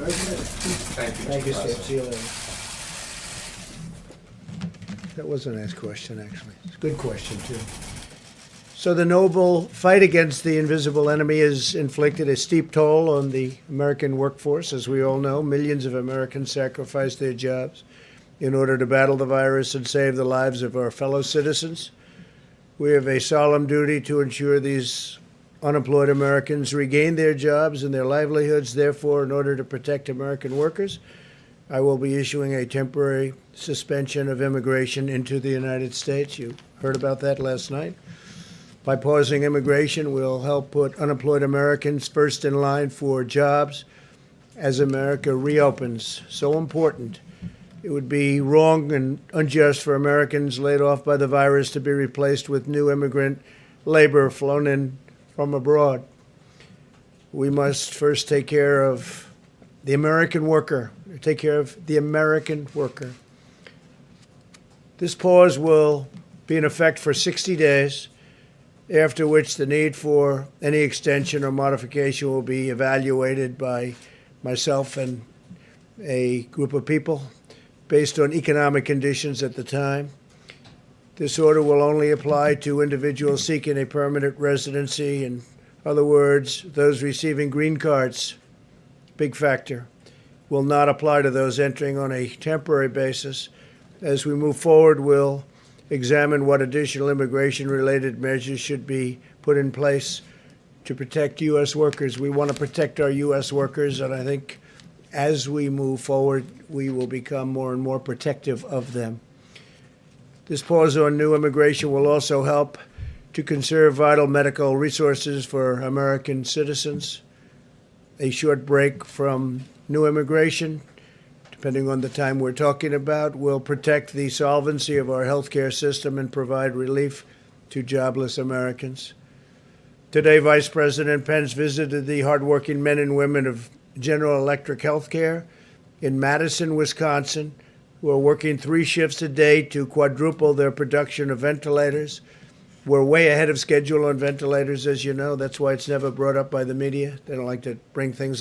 Very good. Thank you. Thank you, Mr. Steve. President. See you later. That was a nice question, actually. It's a good question, too. So the noble fight against the invisible enemy has inflicted a steep toll on the American workforce. As we all know, millions of Americans sacrificed their jobs in order to battle the virus and save the lives of our fellow citizens. We have a solemn duty to ensure these unemployed Americans regain their jobs and their livelihoods. Therefore, in order to protect American workers, I will be issuing a temporary suspension of immigration into the United States. You heard about that last night. By pausing immigration, we'll help put unemployed Americans first in line for jobs as America reopens. So important. It would be wrong and unjust for Americans laid off by the virus to be replaced with new immigrant labor flown in from abroad. We must first take care of the American worker, take care of the American worker. This pause will be in effect for 60 days, after which the need for any extension or modification will be evaluated by myself and a group of people based on economic conditions at the time. This order will only apply to individuals seeking a permanent residency. In other words, those receiving green cards, big factor, will not apply to those entering on a temporary basis. As we move forward, we'll examine what additional immigration-related measures should be put in place to protect U.S. workers. We want to protect our U.S. workers, and I think as we move forward, we will become more and more protective of them. This pause on new immigration will also help to conserve vital medical resources for American citizens. A short break from new immigration, depending on the time we're talking about, will protect the solvency of our healthcare system and provide relief to jobless Americans. Today, Vice President Pence visited the hardworking men and women of General Electric Healthcare in Madison, Wisconsin, who are working 3 shifts a day to quadruple their production of ventilators. We're way ahead of schedule on ventilators, as you know. That's why it's never brought up by the media. They don't like to bring things up.